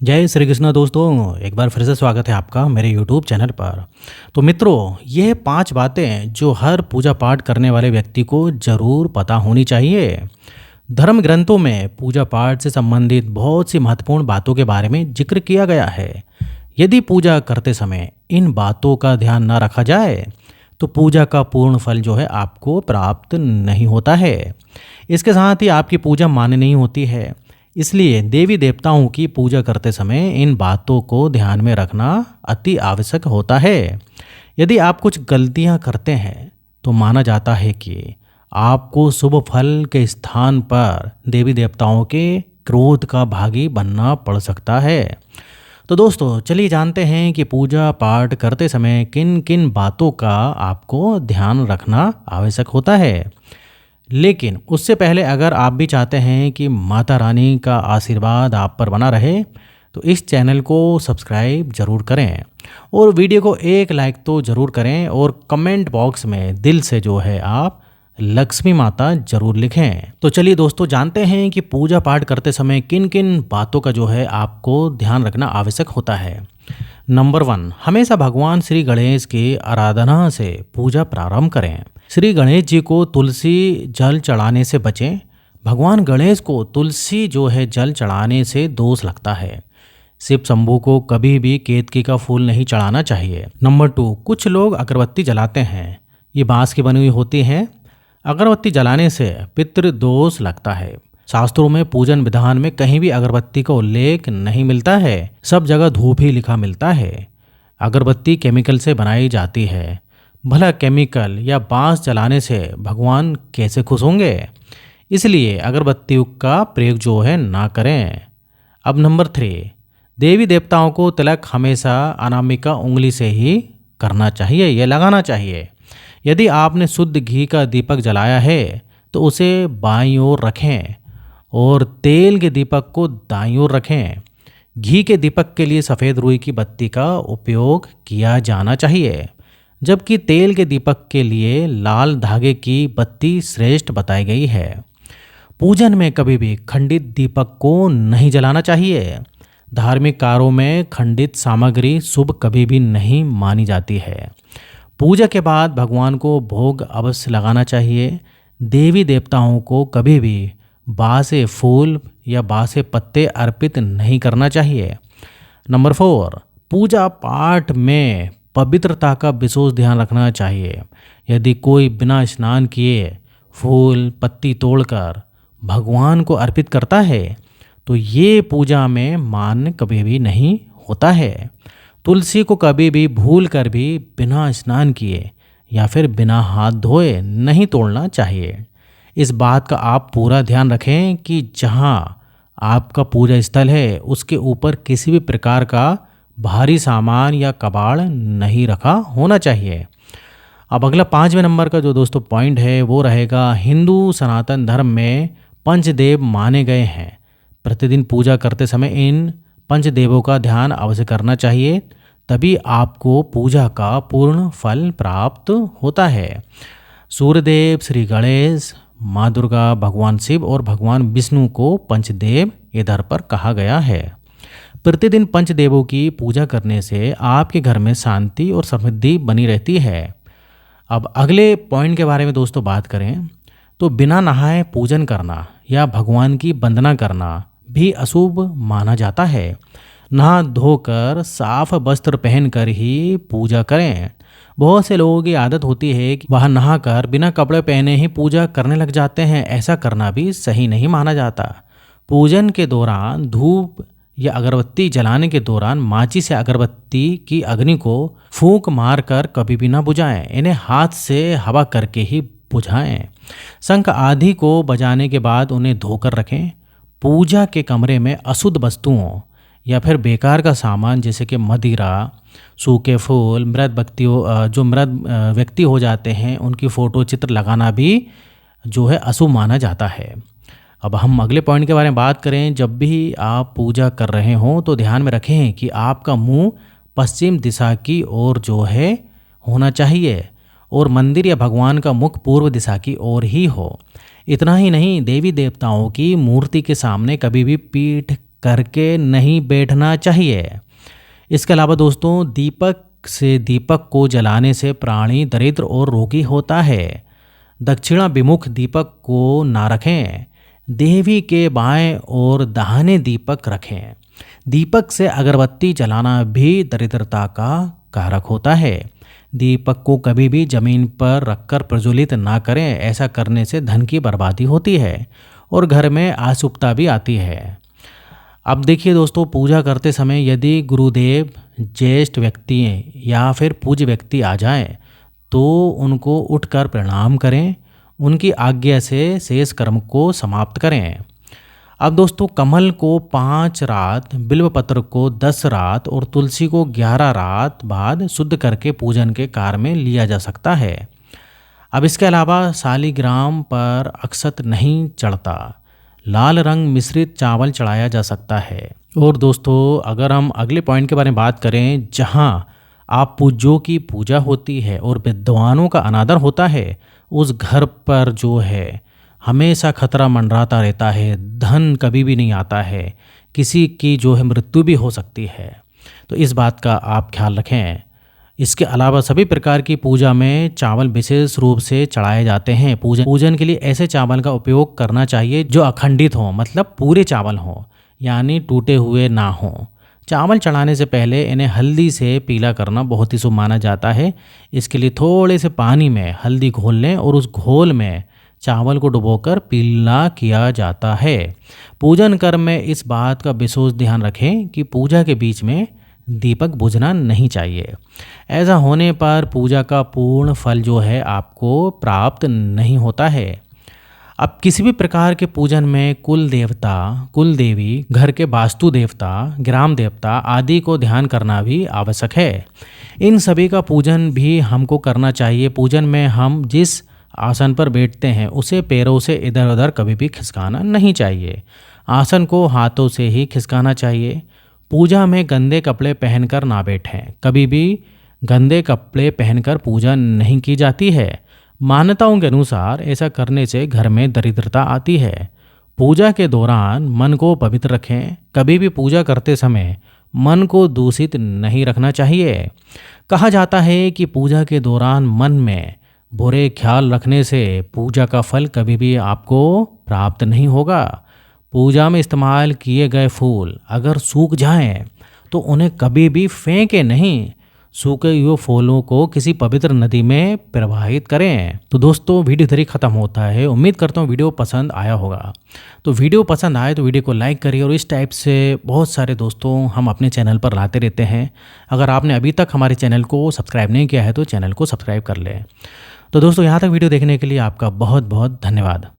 जय श्री कृष्ण दोस्तों, एक बार फिर से स्वागत है आपका मेरे यूट्यूब चैनल पर। तो मित्रों, ये 5 बातें जो हर पूजा पाठ करने वाले व्यक्ति को ज़रूर पता होनी चाहिए। धर्म ग्रंथों में पूजा पाठ से संबंधित बहुत सी महत्वपूर्ण बातों के बारे में जिक्र किया गया है। यदि पूजा करते समय इन बातों का ध्यान न रखा जाए तो पूजा का पूर्ण फल जो है आपको प्राप्त नहीं होता है। इसके साथ ही आपकी पूजा मान्य नहीं होती है। इसलिए देवी देवताओं की पूजा करते समय इन बातों को ध्यान में रखना अति आवश्यक होता है। यदि आप कुछ गलतियां करते हैं तो माना जाता है कि आपको शुभ फल के स्थान पर देवी देवताओं के क्रोध का भागी बनना पड़ सकता है। तो दोस्तों, चलिए जानते हैं कि पूजा पाठ करते समय किन किन बातों का आपको ध्यान रखना आवश्यक होता है। लेकिन उससे पहले अगर आप भी चाहते हैं कि माता रानी का आशीर्वाद आप पर बना रहे तो इस चैनल को सब्सक्राइब जरूर करें और वीडियो को एक लाइक तो ज़रूर करें और कमेंट बॉक्स में दिल से जो है आप लक्ष्मी माता जरूर लिखें। तो चलिए दोस्तों, जानते हैं कि पूजा पाठ करते समय किन किन बातों का जो है आपको ध्यान रखना आवश्यक होता है। नंबर 1, हमेशा भगवान श्री गणेश की आराधना से पूजा प्रारंभ करें। श्री गणेश जी को तुलसी जल चढ़ाने से बचें। भगवान गणेश को तुलसी जो है जल चढ़ाने से दोष लगता है। शिव शंभू को कभी भी केतकी का फूल नहीं चढ़ाना चाहिए। नंबर 2, कुछ लोग अगरबत्ती जलाते हैं। ये बांस की बनी हुई होती है। अगरबत्ती जलाने से पितृ दोष लगता है। शास्त्रों में पूजन विधान में कहीं भी अगरबत्ती का उल्लेख नहीं मिलता है। सब जगह धूप ही लिखा मिलता है। अगरबत्ती केमिकल से बनाई जाती है। भला केमिकल या बांस जलाने से भगवान कैसे खुश होंगे? इसलिए अगरबत्ती का प्रयोग जो है ना करें। अब नंबर 3, देवी देवताओं को तिलक हमेशा अनामिका उंगली से ही करना चाहिए या लगाना चाहिए। यदि आपने शुद्ध घी का दीपक जलाया है तो उसे बाईं ओर रखें और तेल के दीपक को दाईं ओर रखें। घी के दीपक के लिए सफ़ेद रुई की बत्ती का उपयोग किया जाना चाहिए, जबकि तेल के दीपक के लिए लाल धागे की बत्ती श्रेष्ठ बताई गई है। पूजन में कभी भी खंडित दीपक को नहीं जलाना चाहिए। धार्मिक कार्यों में खंडित सामग्री शुभ कभी भी नहीं मानी जाती है। पूजा के बाद भगवान को भोग अवश्य लगाना चाहिए। देवी देवताओं को कभी भी बासे फूल या बासे पत्ते अर्पित नहीं करना चाहिए। नंबर 4, पूजा पाठ में पवित्रता का विशेष ध्यान रखना चाहिए। यदि कोई बिना स्नान किए फूल पत्ती तोड़कर भगवान को अर्पित करता है तो ये पूजा में मान्य कभी भी नहीं होता है। तुलसी को कभी भी भूल कर भी बिना स्नान किए या फिर बिना हाथ धोए नहीं तोड़ना चाहिए। इस बात का आप पूरा ध्यान रखें कि जहाँ आपका पूजा स्थल है उसके ऊपर किसी भी प्रकार का भारी सामान या कबाड़ नहीं रखा होना चाहिए। अब अगला 5वें नंबर का जो दोस्तों पॉइंट है वो रहेगा, हिंदू सनातन धर्म में पंचदेव माने गए हैं। प्रतिदिन पूजा करते समय इन पंचदेवों का ध्यान अवश्य करना चाहिए, तभी आपको पूजा का पूर्ण फल प्राप्त होता है। सूर्यदेव, श्री गणेश, माँ दुर्गा, भगवान शिव और भगवान विष्णु को पंचदेव इधर पर कहा गया है। प्रतिदिन पंचदेवों की पूजा करने से आपके घर में शांति और समृद्धि बनी रहती है। अब अगले पॉइंट के बारे में दोस्तों बात करें तो बिना नहाए पूजन करना या भगवान की वंदना करना भी अशुभ माना जाता है। नहा धोकर साफ वस्त्र पहनकर ही पूजा करें। बहुत से लोगों की आदत होती है कि वह नहाकर बिना कपड़े पहने ही पूजा करने लग जाते हैं। ऐसा करना भी सही नहीं माना जाता। पूजन के दौरान धूप या अगरबत्ती जलाने के दौरान माचिस से अगरबत्ती की अग्नि को फूंक मारकर कभी भी ना बुझाएं। इन्हें हाथ से हवा करके ही बुझाएं। शंख आदि को बजाने के बाद उन्हें धोकर रखें। पूजा के कमरे में अशुद्ध वस्तुओं या फिर बेकार का सामान जैसे कि मदिरा, सूखे फूल, मृत व्यक्ति हो जाते हैं उनकी फ़ोटो चित्र लगाना भी जो है अशुभ माना जाता है। अब हम अगले पॉइंट के बारे में बात करें। जब भी आप पूजा कर रहे हों तो ध्यान में रखें कि आपका मुंह पश्चिम दिशा की ओर जो है होना चाहिए और मंदिर या भगवान का मुख पूर्व दिशा की ओर ही हो। इतना ही नहीं, देवी देवताओं की मूर्ति के सामने कभी भी पीठ करके नहीं बैठना चाहिए। इसके अलावा दोस्तों, दीपक को जलाने से प्राणी दरिद्र और रोगी होता है। दक्षिणाभिमुख दीपक को ना रखें। देवी के बाएं और दाहिने दीपक रखें। दीपक से अगरबत्ती जलाना भी दरिद्रता का कारक होता है। दीपक को कभी भी जमीन पर रखकर प्रज्वलित ना करें। ऐसा करने से धन की बर्बादी होती है और घर में अशुभता भी आती है। अब देखिए दोस्तों, पूजा करते समय यदि गुरुदेव, ज्येष्ठ व्यक्ति या फिर पूज्य व्यक्ति आ जाएं, तो उनको उठकर प्रणाम करें। उनकी आज्ञा से शेष कर्म को समाप्त करें। अब दोस्तों, कमल को 5 रात, बिल्वपत्र को 10 रात और तुलसी को 11 रात बाद शुद्ध करके पूजन के कार्य में लिया जा सकता है। अब इसके अलावा शालिग्राम पर अक्षत नहीं चढ़ता। लाल रंग मिश्रित चावल चढ़ाया जा सकता है। और दोस्तों, अगर हम अगले पॉइंट के बारे में बात करें, जहां आप पूज्यों की पूजा होती है और विद्वानों का अनादर होता है, उस घर पर जो है हमेशा खतरा मंडराता रहता है। धन कभी भी नहीं आता है। किसी की जो है मृत्यु भी हो सकती है। तो इस बात का आप ख्याल रखें। इसके अलावा सभी प्रकार की पूजा में चावल विशेष रूप से चढ़ाए जाते हैं। पूजन के लिए ऐसे चावल का उपयोग करना चाहिए जो अखंडित हों, मतलब पूरे चावल हों, यानी टूटे हुए ना हों। चावल चढ़ाने से पहले इन्हें हल्दी से पीला करना बहुत ही शुभ माना जाता है। इसके लिए थोड़े से पानी में हल्दी घोल लें और उस घोल में चावल को डुबोकर पीला किया जाता है। पूजन कर्म में इस बात का विशेष ध्यान रखें कि पूजा के बीच में दीपक बुझना नहीं चाहिए। ऐसा होने पर पूजा का पूर्ण फल जो है आपको प्राप्त नहीं होता है। अब किसी भी प्रकार के पूजन में कुल देवता, कुल देवी, घर के वास्तु देवता, ग्राम देवता आदि को ध्यान करना भी आवश्यक है। इन सभी का पूजन भी हमको करना चाहिए। पूजन में हम जिस आसन पर बैठते हैं उसे पैरों से इधर उधर कभी भी खिसकाना नहीं चाहिए। आसन को हाथों से ही खिसकाना चाहिए। पूजा में गंदे कपड़े पहनकर ना बैठें। कभी भी गंदे कपड़े पहनकर पूजा नहीं की जाती है। मान्यताओं के अनुसार ऐसा करने से घर में दरिद्रता आती है। पूजा के दौरान मन को पवित्र रखें। कभी भी पूजा करते समय मन को दूषित नहीं रखना चाहिए। कहा जाता है कि पूजा के दौरान मन में बुरे ख्याल रखने से पूजा का फल कभी भी आपको प्राप्त नहीं होगा। पूजा में इस्तेमाल किए गए फूल अगर सूख जाएं तो उन्हें कभी भी फेंके नहीं। सूखे हुए फूलों को किसी पवित्र नदी में प्रवाहित करें। तो दोस्तों, वीडियो इधर ही खत्म होता है। उम्मीद करता हूँ वीडियो पसंद आया होगा। तो वीडियो पसंद आए तो वीडियो को लाइक करिए और इस टाइप से बहुत सारे दोस्तों हम अपने चैनल पर लाते रहते हैं। अगर आपने अभी तक हमारे चैनल को सब्सक्राइब नहीं किया है तो चैनल को सब्सक्राइब कर लें। तो दोस्तों, यहाँ तक वीडियो देखने के लिए आपका बहुत बहुत धन्यवाद।